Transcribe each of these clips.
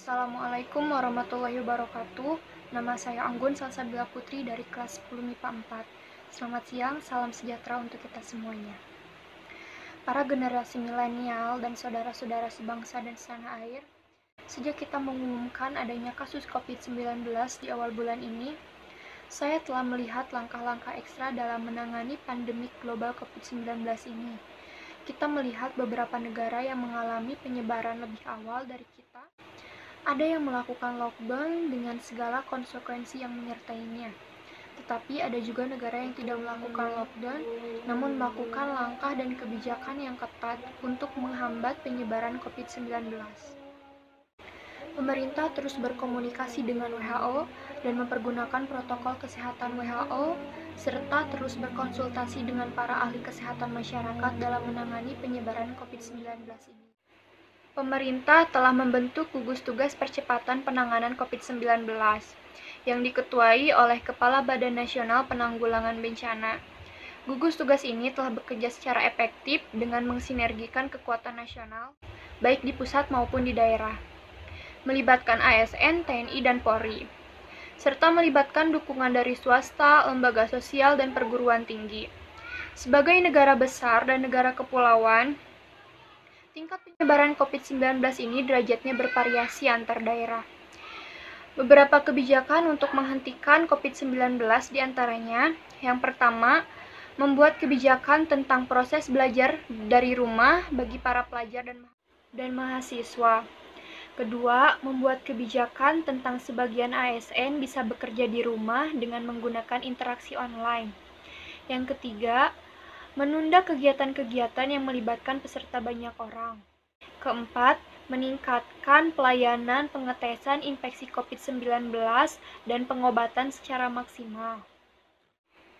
Assalamualaikum warahmatullahi wabarakatuh. Nama saya Anggun Salsabila Putri dari kelas 10 MIPA 4. Selamat siang, salam sejahtera untuk kita semuanya. Para generasi milenial dan saudara-saudara sebangsa dan setanah air, sejak kita mengumumkan adanya kasus COVID-19 di awal bulan ini, saya telah melihat langkah-langkah ekstra dalam menangani pandemi global COVID-19 ini. Kita melihat beberapa negara yang mengalami penyebaran lebih awal dari kita. Ada yang melakukan lockdown dengan segala konsekuensi yang menyertainya. Tetapi ada juga negara yang tidak melakukan lockdown, namun melakukan langkah dan kebijakan yang ketat untuk menghambat penyebaran COVID-19. Pemerintah terus berkomunikasi dengan WHO dan mempergunakan protokol kesehatan WHO, serta terus berkonsultasi dengan para ahli kesehatan masyarakat dalam menangani penyebaran COVID-19 ini. Pemerintah telah membentuk gugus tugas percepatan penanganan COVID-19 yang diketuai oleh Kepala Badan Nasional Penanggulangan Bencana. Gugus tugas ini telah bekerja secara efektif dengan mensinergikan kekuatan nasional, baik di pusat maupun di daerah, melibatkan ASN, TNI, dan Polri, serta melibatkan dukungan dari swasta, lembaga sosial, dan perguruan tinggi. Sebagai negara besar dan negara kepulauan, tingkat penyebaran COVID-19 ini derajatnya bervariasi antar daerah. Beberapa kebijakan untuk menghentikan COVID-19 diantaranya, yang pertama, membuat kebijakan tentang proses belajar dari rumah bagi para pelajar dan mahasiswa. Kedua, membuat kebijakan tentang sebagian ASN bisa bekerja di rumah dengan menggunakan interaksi online. Yang ketiga, menunda kegiatan-kegiatan yang melibatkan peserta banyak orang. Keempat, meningkatkan pelayanan pengetesan infeksi COVID-19 dan pengobatan secara maksimal.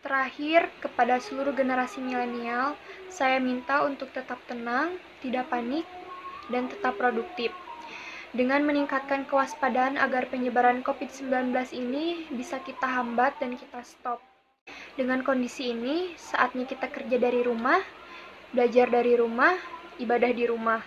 Terakhir, kepada seluruh generasi milenial, saya minta untuk tetap tenang, tidak panik, dan tetap produktif. Dengan meningkatkan kewaspadaan agar penyebaran COVID-19 ini bisa kita hambat dan kita stop. Dengan kondisi ini, saatnya kita kerja dari rumah, belajar dari rumah, ibadah di rumah.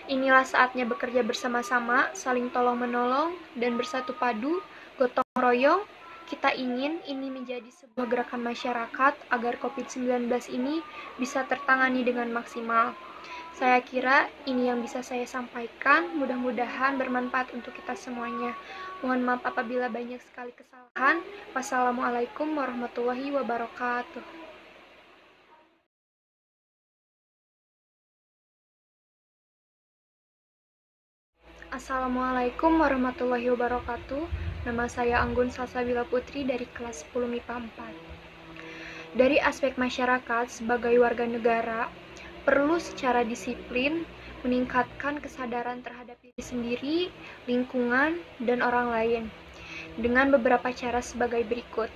Inilah saatnya bekerja bersama-sama, saling tolong-menolong, dan bersatu padu, gotong royong. Kita ingin ini menjadi sebuah gerakan masyarakat agar COVID-19 ini bisa tertangani dengan maksimal. Saya kira ini yang bisa saya sampaikan, mudah-mudahan bermanfaat untuk kita semuanya. Mohon maaf apabila banyak sekali kesalahan. Wassalamualaikum warahmatullahi wabarakatuh. Assalamualaikum warahmatullahi wabarakatuh. Nama saya Anggun Salsabila Putri dari kelas 10 MIPA 4. Dari aspek masyarakat sebagai warga negara, perlu secara disiplin meningkatkan kesadaran terhadap diri sendiri, lingkungan, dan orang lain dengan beberapa cara sebagai berikut.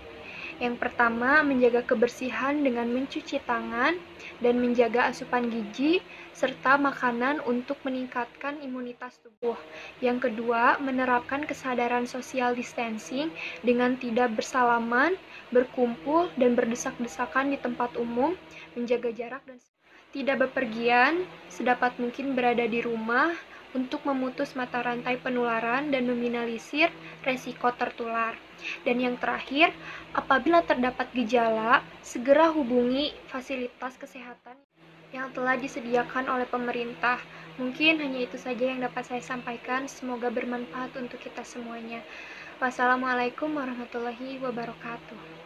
Yang pertama, menjaga kebersihan dengan mencuci tangan dan menjaga asupan gizi serta makanan untuk meningkatkan imunitas tubuh. Yang kedua, menerapkan kesadaran social distancing dengan tidak bersalaman, berkumpul, dan berdesak-desakan di tempat umum, menjaga jarak dan tidak bepergian, sedapat mungkin berada di rumah untuk memutus mata rantai penularan dan meminimalisir resiko tertular. Dan yang terakhir, apabila terdapat gejala, segera hubungi fasilitas kesehatan yang telah disediakan oleh pemerintah. Mungkin hanya itu saja yang dapat saya sampaikan. Semoga bermanfaat untuk kita semuanya. Wassalamualaikum warahmatullahi wabarakatuh.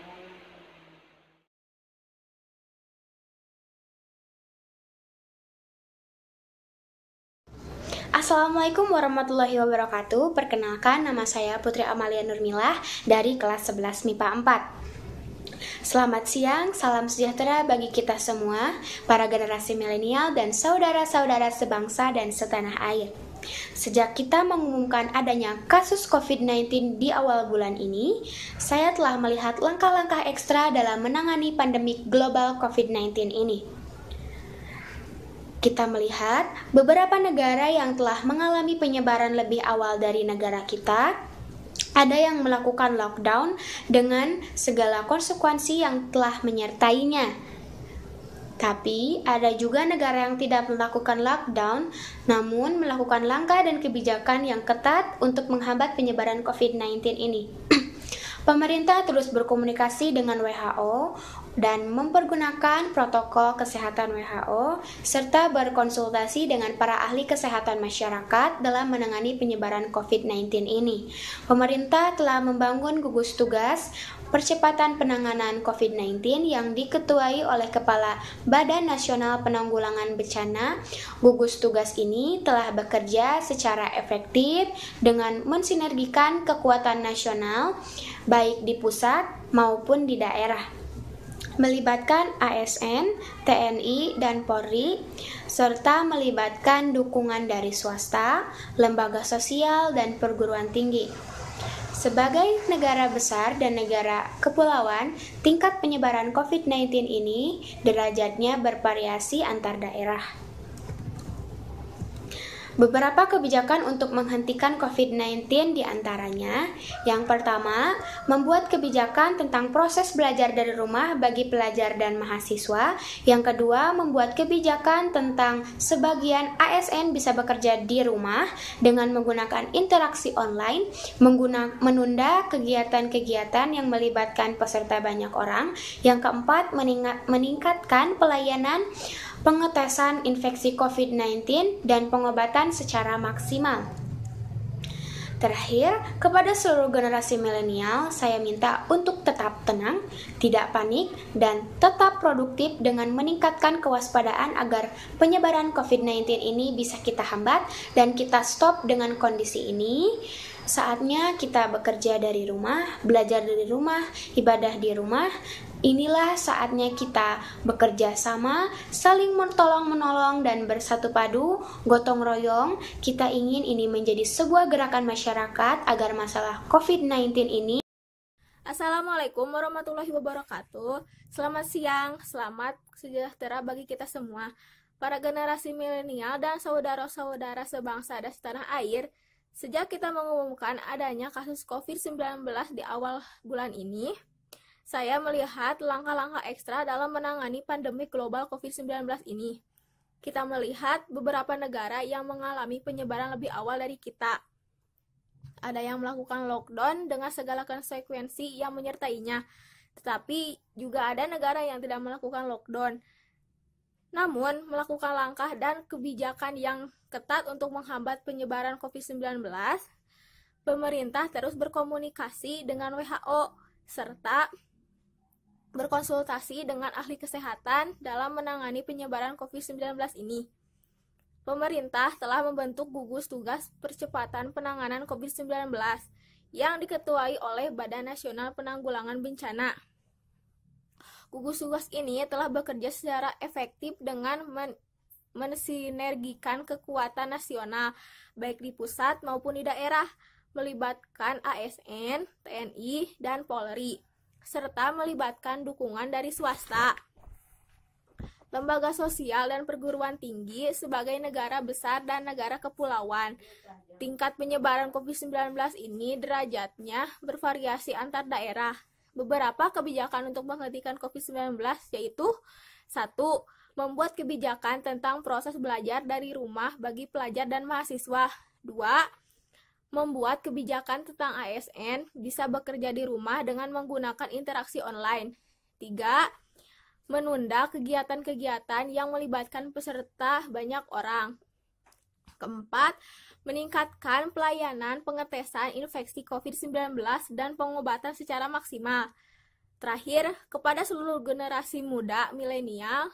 Assalamualaikum warahmatullahi wabarakatuh. Perkenalkan, nama saya Putri Amalia Nurmilah dari kelas 11 MIPA 4. Selamat siang, salam sejahtera bagi kita semua, para generasi milenial dan saudara-saudara sebangsa dan setanah air. Sejak kita mengumumkan adanya kasus COVID-19 di awal bulan ini, saya telah melihat langkah-langkah ekstra dalam menangani pandemi global COVID-19 ini. Kita melihat beberapa negara yang telah mengalami penyebaran lebih awal dari negara kita. Ada yang melakukan lockdown dengan segala konsekuensi yang telah menyertainya. Tapi ada juga negara yang tidak melakukan lockdown, namun melakukan langkah dan kebijakan yang ketat untuk menghambat penyebaran COVID-19 ini. Pemerintah terus berkomunikasi dengan WHO dan mempergunakan protokol kesehatan WHO serta berkonsultasi dengan para ahli kesehatan masyarakat dalam menangani penyebaran COVID-19 ini. Pemerintah telah membangun gugus tugas percepatan penanganan COVID-19 yang diketuai oleh Kepala Badan Nasional Penanggulangan Bencana. Gugus tugas ini telah bekerja secara efektif dengan mensinergikan kekuatan nasional baik di pusat maupun di daerah, melibatkan ASN, TNI, dan Polri, serta melibatkan dukungan dari swasta, lembaga sosial, dan perguruan tinggi. Sebagai negara besar dan negara kepulauan, tingkat penyebaran COVID-19 ini derajatnya bervariasi antar daerah. Beberapa kebijakan untuk menghentikan COVID-19 diantaranya, yang pertama, membuat kebijakan tentang proses belajar dari rumah bagi pelajar dan mahasiswa. Yang kedua, membuat kebijakan tentang sebagian ASN bisa bekerja di rumah dengan menggunakan interaksi online, menunda kegiatan-kegiatan yang melibatkan peserta banyak orang. Yang keempat, meningkatkan pelayanan pengetesan infeksi COVID-19 dan pengobatan secara maksimal. Terakhir, kepada seluruh generasi milenial, saya minta untuk tetap tenang, tidak panik, dan tetap produktif dengan meningkatkan kewaspadaan agar penyebaran COVID-19 ini bisa kita hambat dan kita stop dengan kondisi ini. Saatnya kita bekerja dari rumah, belajar dari rumah, ibadah di rumah. Inilah saatnya kita bekerja sama, saling tolong-menolong dan bersatu padu, gotong royong. Kita ingin ini menjadi sebuah gerakan masyarakat agar masalah COVID-19 ini. Assalamualaikum warahmatullahi wabarakatuh. Selamat siang, selamat sejahtera bagi kita semua, para generasi milenial dan saudara-saudara sebangsa dan setanah air. Sejak kita mengumumkan adanya kasus COVID-19 di awal bulan ini, saya melihat langkah-langkah ekstra dalam menangani pandemi global COVID-19 ini. Kita melihat beberapa negara yang mengalami penyebaran lebih awal dari kita. Ada yang melakukan lockdown dengan segala konsekuensi yang menyertainya, tetapi juga ada negara yang tidak melakukan lockdown, namun melakukan langkah dan kebijakan yang ketat untuk menghambat penyebaran COVID-19. Pemerintah terus berkomunikasi dengan WHO serta berkonsultasi dengan ahli kesehatan dalam menangani penyebaran COVID-19 ini. Pemerintah telah membentuk gugus tugas percepatan penanganan COVID-19 yang diketuai oleh Badan Nasional Penanggulangan Bencana. Gugus tugas ini telah bekerja secara efektif dengan mensinergikan kekuatan nasional, baik di pusat maupun di daerah, melibatkan ASN, TNI, dan Polri, serta melibatkan dukungan dari swasta, lembaga sosial, dan perguruan tinggi. Sebagai negara besar dan negara kepulauan, tingkat penyebaran COVID-19 ini derajatnya bervariasi antar daerah. Beberapa kebijakan untuk menghentikan COVID-19 yaitu: 1. Membuat kebijakan tentang proses belajar dari rumah bagi pelajar dan mahasiswa. 2. Membuat kebijakan tentang ASN bisa bekerja di rumah dengan menggunakan interaksi online. 3. Menunda kegiatan-kegiatan yang melibatkan peserta banyak orang. 4. Meningkatkan pelayanan pengetesan infeksi COVID-19 dan pengobatan secara maksimal. Terakhir, kepada seluruh generasi muda milenial,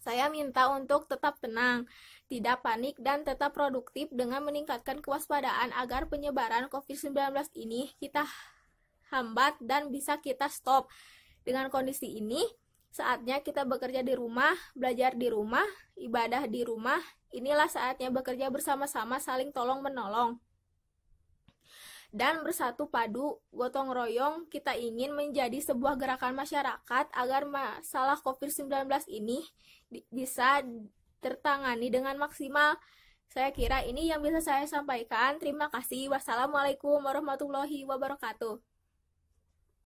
saya minta untuk tetap tenang, tidak panik, dan tetap produktif dengan meningkatkan kewaspadaan agar penyebaran COVID-19 ini kita hambat dan bisa kita stop. Dengan kondisi ini, saatnya kita bekerja di rumah, belajar di rumah, ibadah di rumah. Inilah saatnya bekerja bersama-sama, saling tolong-menolong. Dan bersatu padu, gotong royong, kita ingin menjadi sebuah gerakan masyarakat agar masalah COVID-19 ini bisa tertangani dengan maksimal. Saya kira ini yang bisa saya sampaikan. Terima kasih. Wassalamualaikum warahmatullahi wabarakatuh.